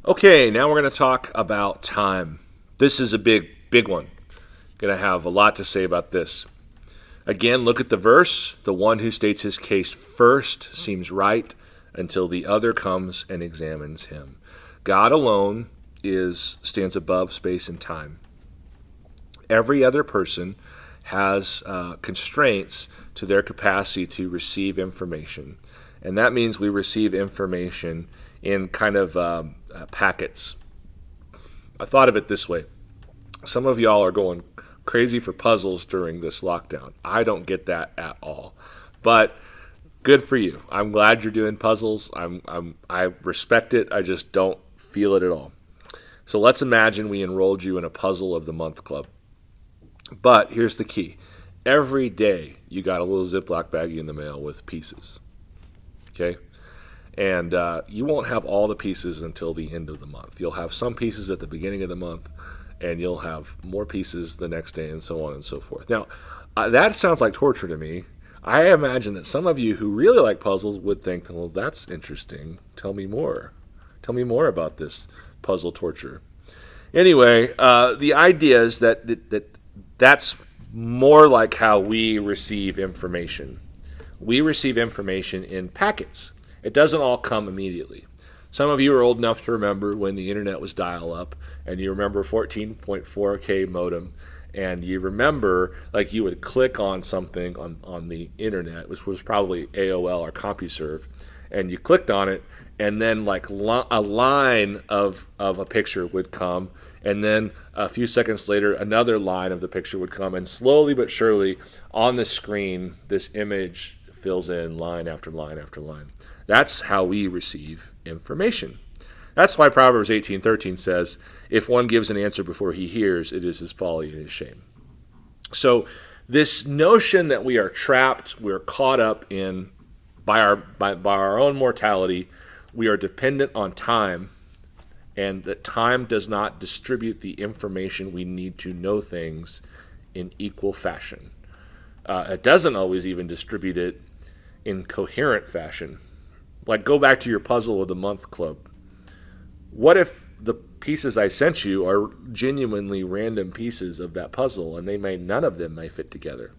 Okay, now we're going to talk about time. This is a big one. Going to have a lot to say about this. Again, look at the verse. The one who states his case first seems right until the other comes and examines him. God alone stands above space and time. Every other person has constraints to their capacity to receive information. And that means we receive information in kind of packets. I thought of it this way. Some of y'all are going crazy for puzzles during this lockdown. I don't get that at all. But good for you. I'm glad you're doing puzzles. I respect it. I just don't feel it at all. So let's imagine we enrolled you in a puzzle of the month club. But here's the key. Every day you got a little Ziploc baggie in the mail with pieces. Okay? And you won't have all the pieces until the end of the month. You'll have some pieces at the beginning of the month, and you'll have more pieces the next day, and so on and so forth. Now, that sounds like torture to me. I imagine that some of you who really like puzzles would think, well, that's interesting. Tell me more. Tell me more about this puzzle torture. Anyway, the idea is that's more like how we receive information. We receive information in packets. It doesn't all come immediately. Some of you are old enough to remember when the internet was dial-up, and you remember 14.4K modem, and you remember like you would click on something on the internet, which was probably AOL or CompuServe, and you clicked on it, and then like a line of a picture would come, and then a few seconds later another line of the picture would come, and slowly but surely on the screen this image fills in line after line after line. That's how we receive information. That's why Proverbs 18:13 says, if one gives an answer before he hears, it is his folly and his shame. So this notion that we are trapped, we are caught up in by our own mortality, we are dependent on time, and that time does not distribute the information we need to know things in equal fashion. It doesn't always even distribute it in coherent fashion. Like, go back to your puzzle of the month club. What if the pieces I sent you are genuinely random pieces of that puzzle, and none of them may fit together?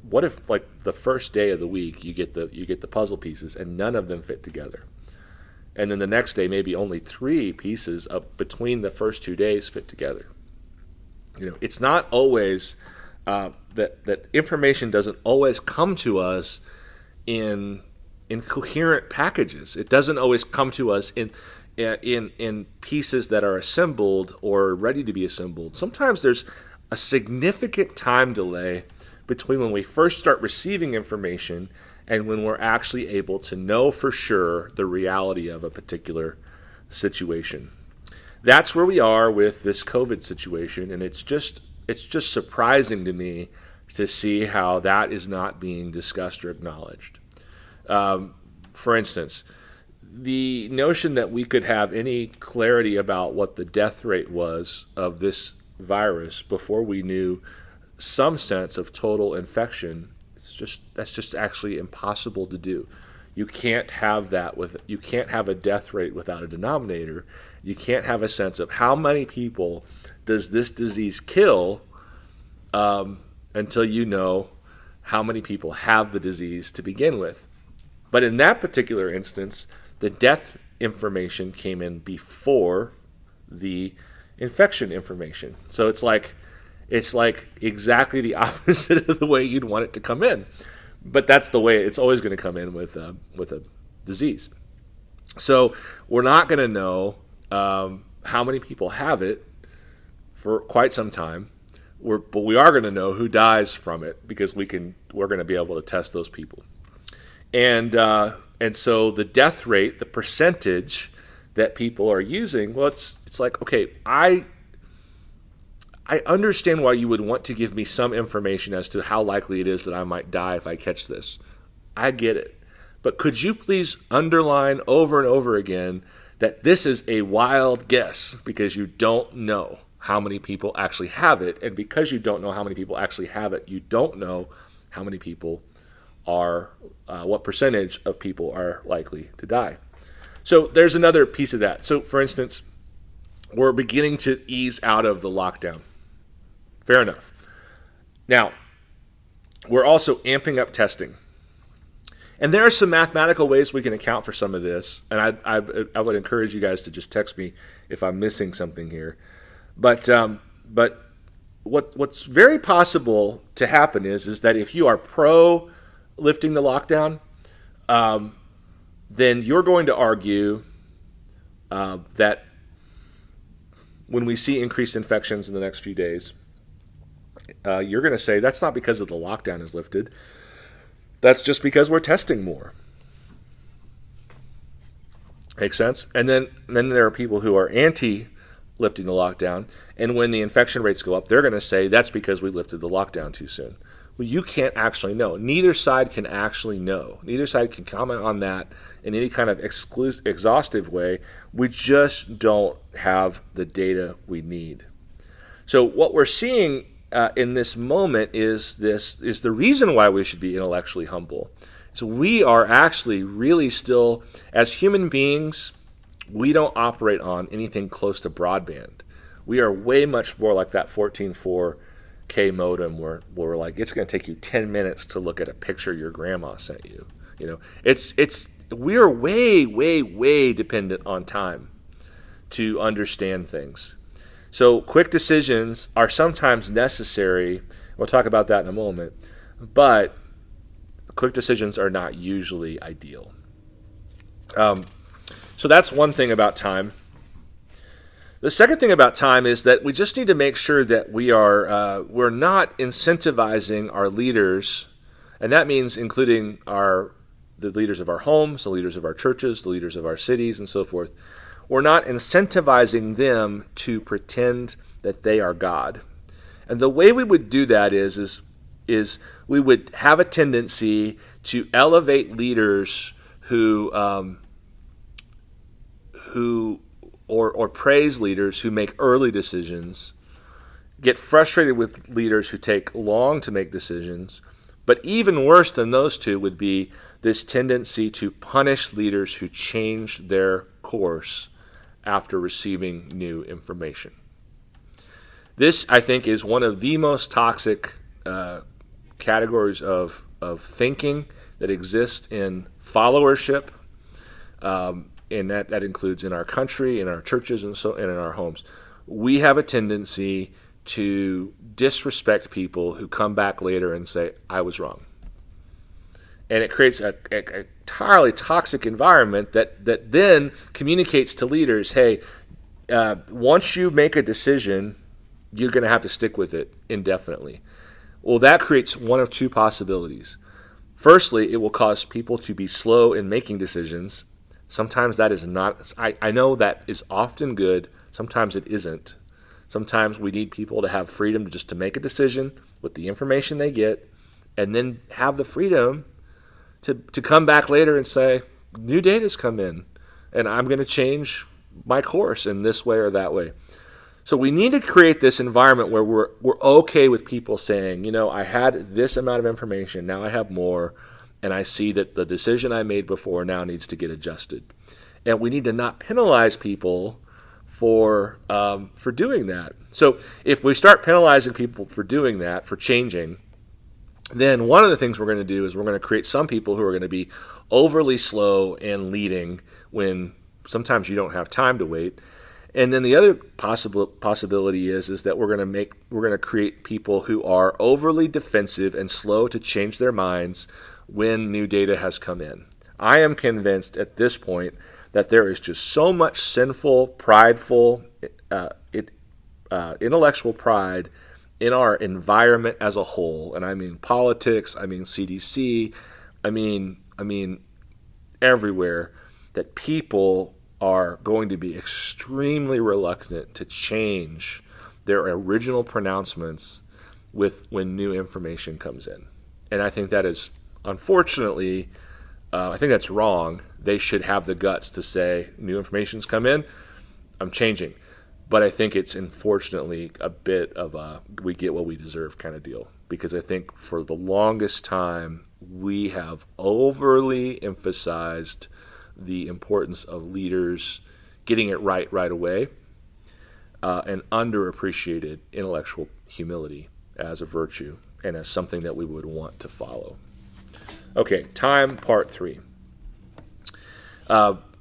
What if, like, the first day of the week you get the puzzle pieces and none of them fit together, and then the next day maybe only 3 pieces between the first 2 days fit together? It's not always that information doesn't always come to us in coherent packages. It doesn't always come to us in pieces that are assembled or ready to be assembled. Sometimes there's a significant time delay between when we first start receiving information and when we're actually able to know for sure the reality of a particular situation. That's where we are with this COVID situation, and it's just surprising to me to see how that is not being discussed or acknowledged. For instance, the notion that we could have any clarity about what the death rate was of this virus before we knew some sense of total infection, that's just actually impossible to do. You can't have you can't have a death rate without a denominator. You can't have a sense of how many people does this disease kill until you know how many people have the disease to begin with. But in that particular instance, the death information came in before the infection information. So it's like exactly the opposite of the way you'd want it to come in. But that's the way it's always going to come in with a disease. So we're not going to know how many people have it for quite some time. But we are going to know who dies from it because we're going to be able to test those people. And so the death rate, the percentage that people are using, well, it's like, okay, I understand why you would want to give me some information as to how likely it is that I might die if I catch this. I get it. But could you please underline over and over again that this is a wild guess because you don't know how many people actually have it, and because you don't know how many people actually have it, you don't know how many people what percentage of people are likely to die. So there's another piece of that. So, for instance, we're beginning to ease out of the lockdown. Fair enough. Now, we're also amping up testing. And there are some mathematical ways we can account for some of this. And I would encourage you guys to just text me if I'm missing something here. But what's very possible to happen is that if you are pro lifting the lockdown, then you're going to argue that when we see increased infections in the next few days, you're going to say that's not because of the lockdown is lifted. That's just because we're testing more. Makes sense? And then there are people who are anti-lifting the lockdown, and when the infection rates go up, they're going to say that's because we lifted the lockdown too soon. Well, you can't actually know. Neither side can actually know. Neither side can comment on that in any kind of exhaustive way. We just don't have the data we need. So what we're seeing in this moment is the reason why we should be intellectually humble. So we are actually really still, as human beings, we don't operate on anything close to broadband. We are way much more like that 14.4K modem where we're like, it's going to take you 10 minutes to look at a picture your grandma sent you. We are way, way, way dependent on time to understand things. So quick decisions are sometimes necessary. We'll talk about that in a moment. But quick decisions are not usually ideal. So that's one thing about time. The second thing about time is that we just need to make sure that we're not incentivizing our leaders, and that means including the leaders of our homes, the leaders of our churches, the leaders of our cities, and so forth. We're not incentivizing them to pretend that they are God. And the way we would do that is we would have a tendency to elevate leaders who praise leaders who make early decisions, get frustrated with leaders who take long to make decisions, but even worse than those two would be this tendency to punish leaders who change their course after receiving new information. This, I think, is one of the most toxic categories of thinking that exist in followership, and that includes in our country, in our churches, and in our homes. We have a tendency to disrespect people who come back later and say, I was wrong. And it creates a entirely toxic environment that then communicates to leaders, hey, once you make a decision, you're going to have to stick with it indefinitely. Well, that creates one of two possibilities. Firstly, it will cause people to be slow in making decisions. Sometimes that is not, I know that is often good. Sometimes it isn't. Sometimes we need people to have freedom to make a decision with the information they get, and then have the freedom to come back later and say, new data's come in, and I'm going to change my course in this way or that way. So we need to create this environment where we're okay with people saying, I had this amount of information, now I have more, and I see that the decision I made before now needs to get adjusted. And we need to not penalize people for doing that. So if we start penalizing people for doing that, for changing, then one of the things we're going to do is we're going to create some people who are going to be overly slow in leading when sometimes you don't have time to wait. And then the other possibility is that we're going to create people who are overly defensive and slow to change their minds when new data has come in. I am convinced at this point that there is just so much sinful, prideful, intellectual pride in our environment as a whole, and I mean politics, I mean CDC, I mean everywhere, that people are going to be extremely reluctant to change their original pronouncements when new information comes in. And I think that is, unfortunately, I think that's wrong. They should have the guts to say, new information's come in, I'm changing. But I think it's unfortunately a bit of a we get what we deserve kind of deal. Because I think for the longest time, we have overly emphasized the importance of leaders getting it right away, and underappreciated intellectual humility as a virtue and as something that we would want to follow. Okay, time, part 3.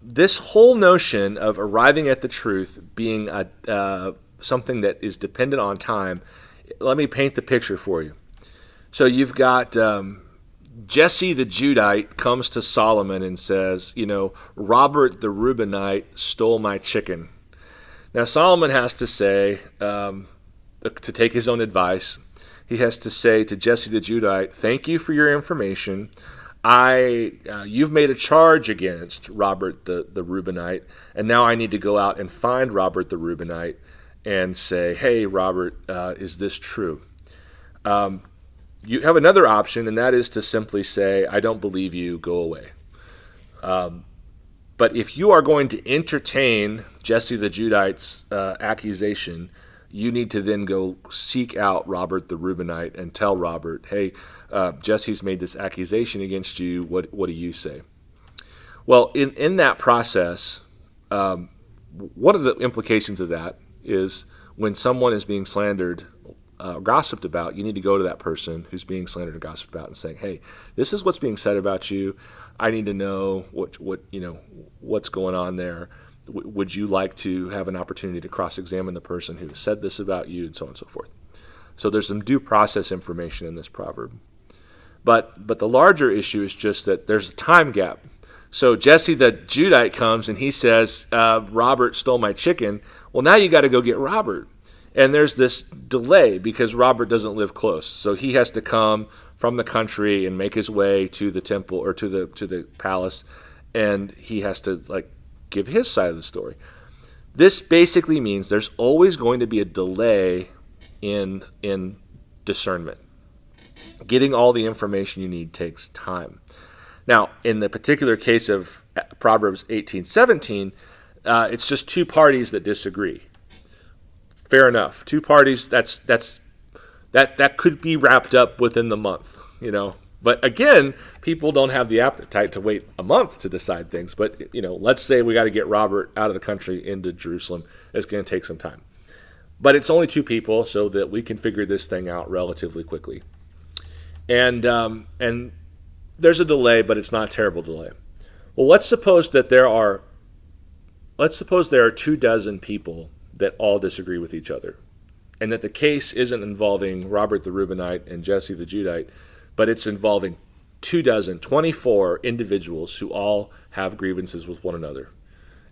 This whole notion of arriving at the truth being something that is dependent on time, let me paint the picture for you. So you've got Jesse the Judite comes to Solomon and says, Robert the Reubenite stole my chicken. Now Solomon has to say, to take his own advice, he has to say to Jesse the Judite, thank you for your information. You've made a charge against Robert the Reubenite, and now I need to go out and find Robert the Reubenite and say, hey, Robert, is this true? You have another option, and that is to simply say, I don't believe you, go away. But if you are going to entertain Jesse the Judite's accusation, you need to then go seek out Robert the Reubenite and tell Robert, hey, Jesse's made this accusation against you. What do you say? Well, in that process, one of the implications of that is when someone is being slandered, gossiped about, you need to go to that person who's being slandered or gossiped about and saying, hey, this is what's being said about you. I need to know what's going on there. Would you like to have an opportunity to cross-examine the person who said this about you, and so on and so forth? So there's some due process information in this proverb. But the larger issue is just that there's a time gap. So Jesse the Judite comes and he says, Robert stole my chicken. Well, now you got to go get Robert. And there's this delay because Robert doesn't live close. So he has to come from the country and make his way to the temple or to the palace, and he has to give his side of the story. This basically means there's always going to be a delay in discernment. Getting all the information you need takes time. Now, in the particular case of Proverbs 18:17, it's just two parties that disagree. Fair enough. Two parties, that could be wrapped up within the month, But again, people don't have the appetite to wait a month to decide things. But, let's say we got to get Robert out of the country into Jerusalem. It's going to take some time. But it's only two people so that we can figure this thing out relatively quickly. And there's a delay, but it's not a terrible delay. Well, let's suppose there are 24 people that all disagree with each other, and that the case isn't involving Robert the Reubenite and Jesse the Judite, but it's involving 24 individuals who all have grievances with one another,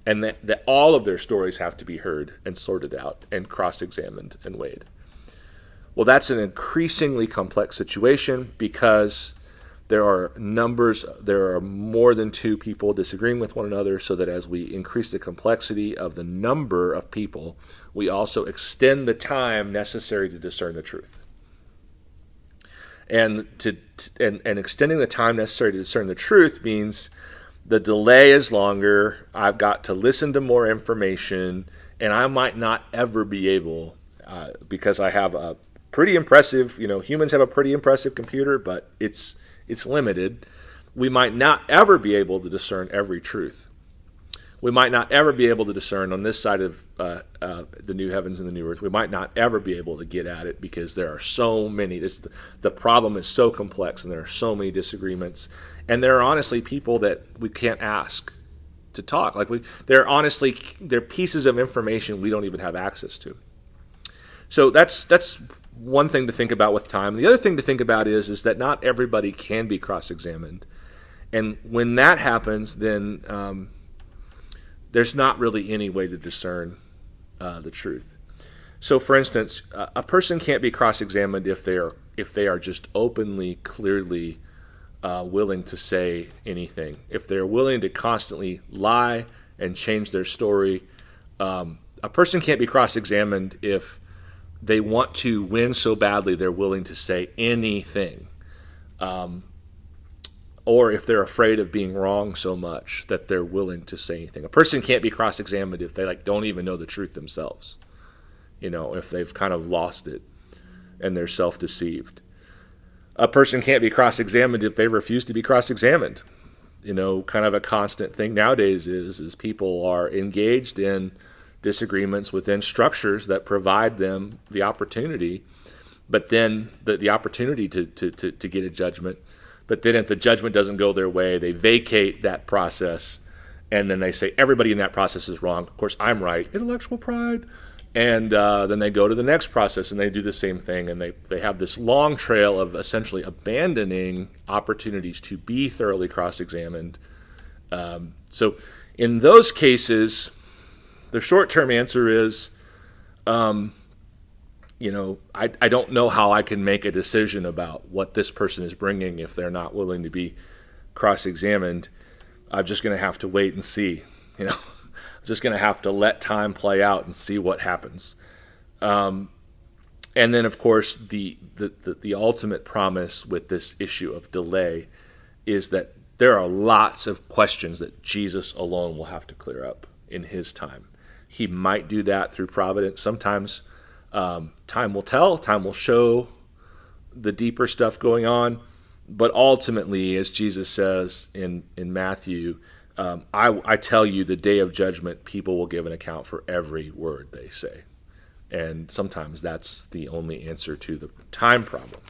and that all of their stories have to be heard and sorted out and cross-examined and weighed. Well, that's an increasingly complex situation because there are more than two people disagreeing with one another, so that as we increase the complexity of the number of people, we also extend the time necessary to discern the truth. And extending the time necessary to discern the truth means the delay is longer. I've got to listen to more information, and I might not ever be able, because I have a pretty impressive, humans have a pretty impressive computer, but it's limited. We might not ever be able to discern every truth. We might not ever be able to discern on this side of the new heavens and the new earth. We might not ever be able to get at it because there are so many. The problem is so complex, and there are so many disagreements. And there are honestly people that we can't ask to talk. There are pieces of information we don't even have access to. So that's one thing to think about with time. The other thing to think about is that not everybody can be cross-examined. And when that happens, then there's not really any way to discern the truth. So, for instance, a person can't be cross-examined if they are just openly, clearly willing to say anything. If they're willing to constantly lie and change their story, a person can't be cross-examined if they want to win so badly they're willing to say anything. Or if they're afraid of being wrong so much that they're willing to say anything. A person can't be cross-examined if they don't even know the truth themselves. If they've kind of lost it and they're self-deceived. A person can't be cross-examined if they refuse to be cross-examined. kind of a constant thing nowadays is people are engaged in disagreements within structures that provide them the opportunity, but then the opportunity to get a judgment. But then if the judgment doesn't go their way, they vacate that process, and then they say everybody in that process is wrong. Of course, I'm right. Intellectual pride. And then they go to the next process and they do the same thing, and they have this long trail of essentially abandoning opportunities to be thoroughly cross-examined. So in those cases, the short-term answer is, I don't know how I can make a decision about what this person is bringing if they're not willing to be cross-examined. I'm just going to have to wait and see, just going to have to let time play out and see what happens. And then, of course, the ultimate promise with this issue of delay is that there are lots of questions that Jesus alone will have to clear up in his time. He might do that through providence. Sometimes time will tell, time will show the deeper stuff going on. But ultimately, as Jesus says in Matthew, I tell you, the day of judgment, people will give an account for every word they say. And sometimes that's the only answer to the time problem.